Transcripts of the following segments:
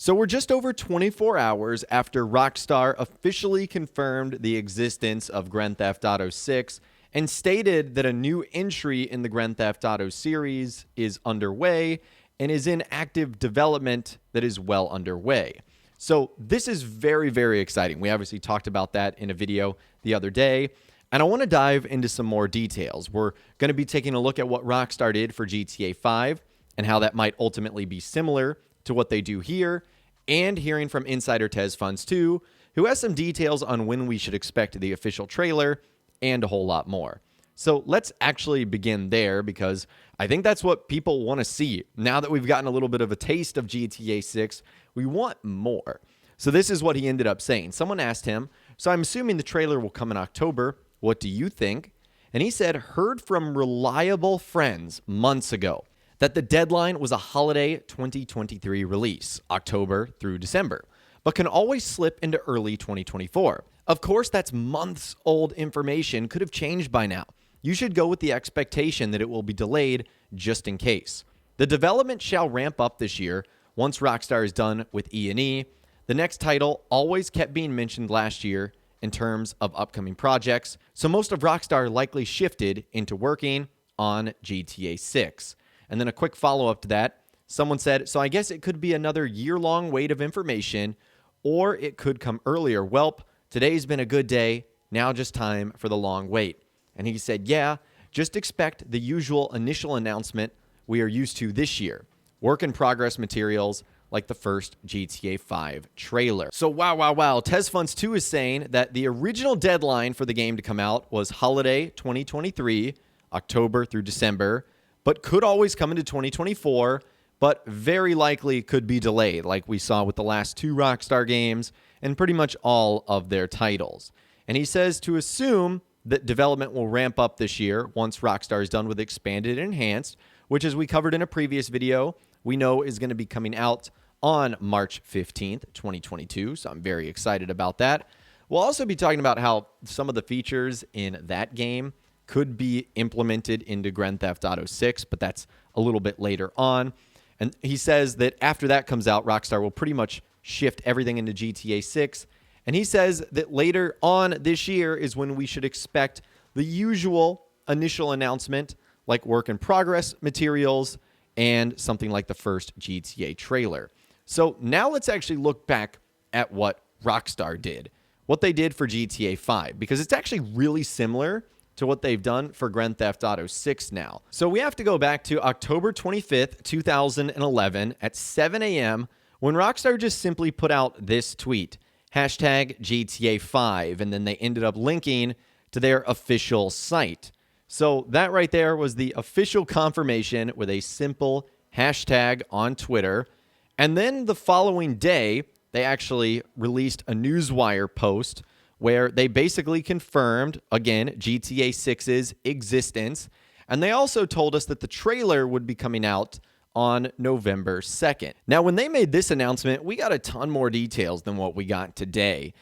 So we're just over 24 hours after Rockstar officially confirmed the existence of Grand Theft Auto 6 and stated that a new entry in the Grand Theft Auto series is underway and is in active development that is well underway. So this is very, very exciting. We obviously talked about that in a video the other day, and I want to dive into some more details. We're going to be taking a look at what Rockstar did for GTA 5 and how that might ultimately be similar to what they do here, and hearing from insider TezFunds 2, who has some details on when we should expect the official trailer and a whole lot more. So let's actually begin there, because I think that's what people want to see. Now that we've gotten a little bit of a taste of GTA 6, we want more. So this is what he ended up saying. Someone asked him, so I'm assuming the trailer will come in October. What do you think? And he said, heard from reliable friends months ago that the deadline was a holiday 2023 release, October through December, but can always slip into early 2024. Of course, that's months old information, could have changed by now. You should go with the expectation that it will be delayed just in case. The development shall ramp up this year once Rockstar is done with E&E. The next title always kept being mentioned last year in terms of upcoming projects, so most of Rockstar likely shifted into working on GTA 6. And then a quick follow-up to that, someone said, so I guess it could be another year-long wait of information, or it could come earlier. Welp, today's been a good day, now just time for the long wait. And he said, yeah, just expect the usual initial announcement we are used to this year. Work in progress materials like the first GTA 5 trailer. So wow. TezFunds 2 is saying that the original deadline for the game to come out was holiday 2023, October through December, but could always come into 2024, but very likely could be delayed, like we saw with the last two Rockstar games and pretty much all of their titles. And he says to assume that development will ramp up this year once Rockstar is done with Expanded and Enhanced, which, as we covered in a previous video, we know is going to be coming out on March 15th, 2022, so I'm very excited about that. We'll also be talking about how some of the features in that game could be implemented into Grand Theft Auto 6, but that's a little bit later on. And he says that after that comes out, Rockstar will pretty much shift everything into GTA 6. And he says that later on this year is when we should expect the usual initial announcement, like work in progress materials and something like the first GTA trailer. So now let's actually look back at what Rockstar did, what they did for GTA 5, because it's actually really similar to what they've done for Grand Theft Auto 6 now. So we have to go back to October 25th, 2011 at 7 a.m. when Rockstar just simply put out this tweet, hashtag GTA 5, and then they ended up linking to their official site. So that right there was the official confirmation with a simple hashtag on Twitter. And then the following day, they actually released a Newswire post where they basically confirmed, again, GTA 6's existence. And they also told us that the trailer would be coming out on November 2nd. Now, when they made this announcement, we got a ton more details than what we got today.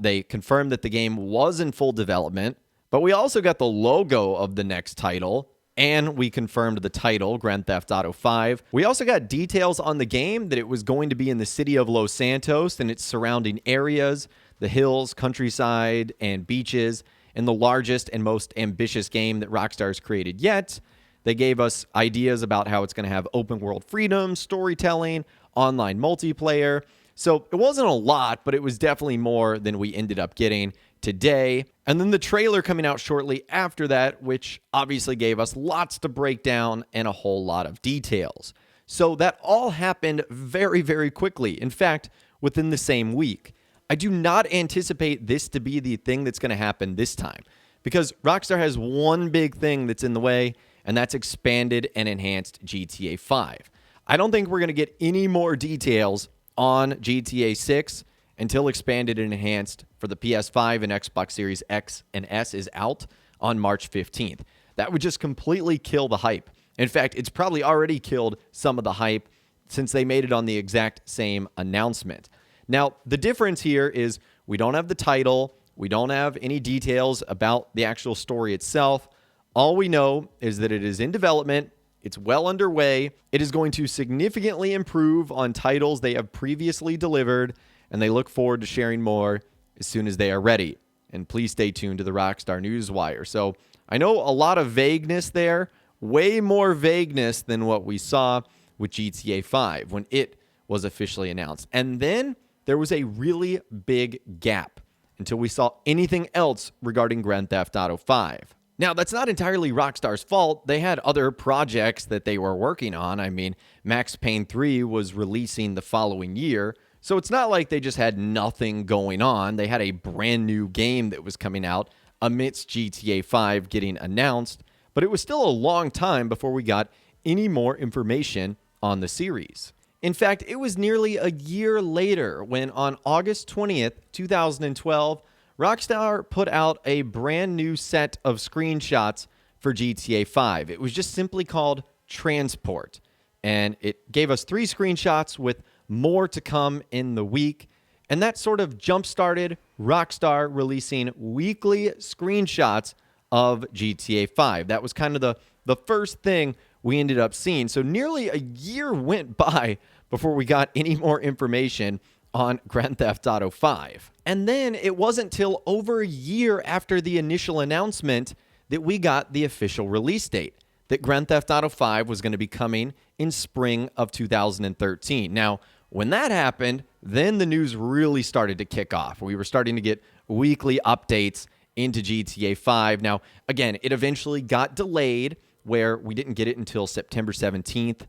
They confirmed that the game was in full development, but we also got the logo of the next title, and we confirmed the title, Grand Theft Auto 5. We also got details on the game that it was going to be in the city of Los Santos and its surrounding areas, the hills, countryside, and beaches, in the largest and most ambitious game that Rockstar's created yet. They gave us ideas about how it's going to have open world freedom, storytelling, online multiplayer. So it wasn't a lot, but it was definitely more than we ended up getting today. And then the trailer coming out shortly after that, which obviously gave us lots to break down and a whole lot of details. So that all happened very, very quickly. In fact, within the same week. I do not anticipate this to be the thing that's going to happen this time, because Rockstar has one big thing that's in the way, and that's expanded and enhanced GTA 5. I don't think we're going to get any more details on GTA 6 until expanded and enhanced for the PS5 and Xbox Series X and S is out on March 15th. That would just completely kill the hype. In fact, it's probably already killed some of the hype since they made it on the exact same announcement. Now, the difference here is we don't have the title. We don't have any details about the actual story itself. All we know is that it is in development It's well underway. It is going to significantly improve on titles they have previously delivered, and they look forward to sharing more as soon as they are ready. And please stay tuned to the Rockstar Newswire. So I know a lot of vagueness there, way more vagueness than what we saw with GTA 5 when it was officially announced. And then there was a really big gap until we saw anything else regarding Grand Theft Auto 5. Now, that's not entirely Rockstar's fault. They had other projects that they were working on. I mean, Max Payne 3 was releasing the following year, so it's not like they just had nothing going on. They had a brand new game that was coming out amidst GTA 5 getting announced, but it was still a long time before we got any more information on the series. In fact, it was nearly a year later when on August 20th, 2012, Rockstar put out a brand new set of screenshots for GTA 5. It was just simply called Transport, and it gave us 3 screenshots with more to come in the week, and that sort of jump-started Rockstar releasing weekly screenshots of GTA 5. That was kind of the first thing we ended up seeing. So nearly a year went by before we got any more information on Grand Theft Auto 5. And then it wasn't till over a year after the initial announcement that we got the official release date, that Grand Theft Auto 5 was going to be coming in spring of 2013. Now, when that happened, then the news really started to kick off. We were starting to get weekly updates into GTA 5. Now, again, it eventually got delayed where we didn't get it until September 17th,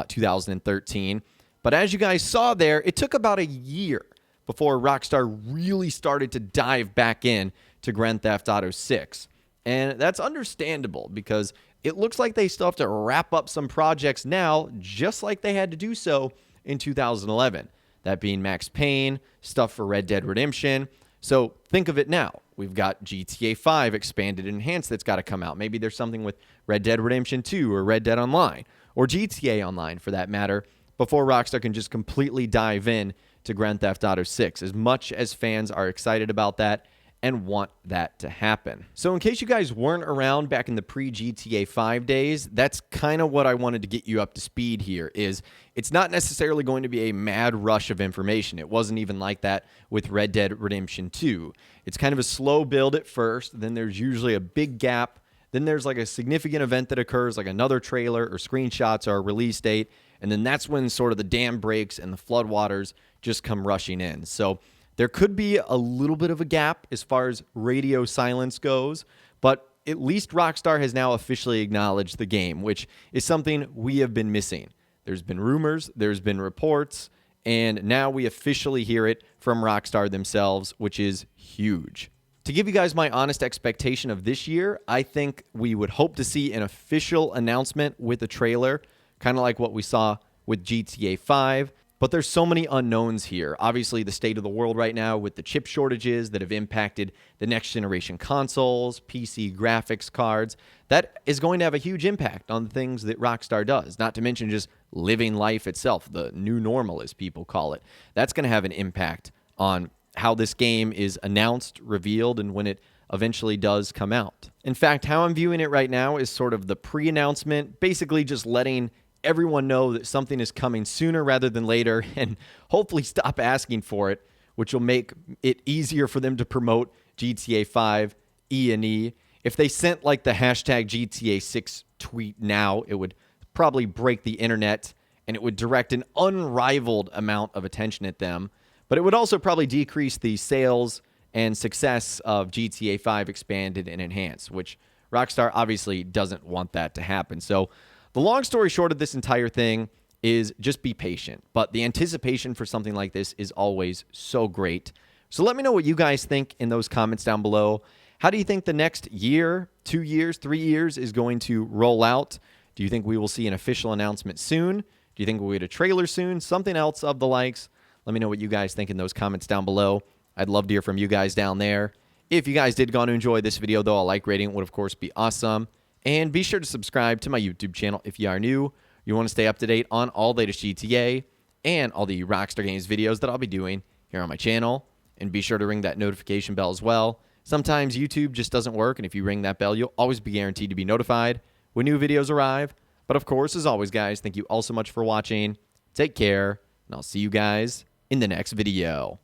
2013. But as you guys saw there, it took about a year before Rockstar really started to dive back in to Grand Theft Auto 6. And that's understandable because it looks like they still have to wrap up some projects now, just like they had to do so in 2011. That being Max Payne, stuff for Red Dead Redemption. So think of it now. We've got GTA 5 expanded and enhanced that's got to come out. Maybe there's something with Red Dead Redemption 2 or Red Dead Online or GTA Online for that matter, before Rockstar can just completely dive in to Grand Theft Auto 6, as much as fans are excited about that and want that to happen. So in case you guys weren't around back in the pre-GTA 5 days, that's kind of what I wanted to get you up to speed here, is it's not necessarily going to be a mad rush of information. It wasn't even like that with Red Dead Redemption 2. It's kind of a slow build at first, then there's usually a big gap, then there's like a significant event that occurs, like another trailer or screenshots or a release date, and then that's when sort of the dam breaks and the floodwaters just come rushing in. So there could be a little bit of a gap as far as radio silence goes, but at least Rockstar has now officially acknowledged the game, which is something we have been missing. There's been rumors, there's been reports, and now we officially hear it from Rockstar themselves, which is huge. To give you guys my honest expectation of this year, I think we would hope to see an official announcement with a trailer, kind of like what we saw with GTA 5. But there's so many unknowns here. Obviously, the state of the world right now with the chip shortages that have impacted the next generation consoles, PC graphics cards, that is going to have a huge impact on the things that Rockstar does, not to mention just living life itself, the new normal as people call it. That's going to have an impact on how this game is announced, revealed, and when it eventually does come out. In fact, how I'm viewing it right now is sort of the pre-announcement, basically just letting everyone know that something is coming sooner rather than later, and hopefully stop asking for it, which will make it easier for them to promote GTA 5 E&E. If they sent like the hashtag GTA 6 tweet now, it would probably break the internet, and it would direct an unrivaled amount of attention at them. But it would also probably decrease the sales and success of GTA 5 expanded and enhanced, which Rockstar obviously doesn't want that to happen. So the long story short of this entire thing is just be patient. But the anticipation for something like this is always so great. So let me know what you guys think in those comments down below. How do you think the next year, 2 years, 3 years is going to roll out? Do you think we will see an official announcement soon? Do you think we'll get a trailer soon? Something else of the likes? Let me know what you guys think in those comments down below. I'd love to hear from you guys down there. If you guys did go on to enjoy this video, though, a like rating would, of course, be awesome. And be sure to subscribe to my YouTube channel if you are new. You want to stay up to date on all the latest GTA and all the Rockstar Games videos that I'll be doing here on my channel. And be sure to ring that notification bell as well. Sometimes YouTube just doesn't work, and if you ring that bell, you'll always be guaranteed to be notified when new videos arrive. But of course, as always, guys, thank you all so much for watching. Take care, and I'll see you guys in the next video.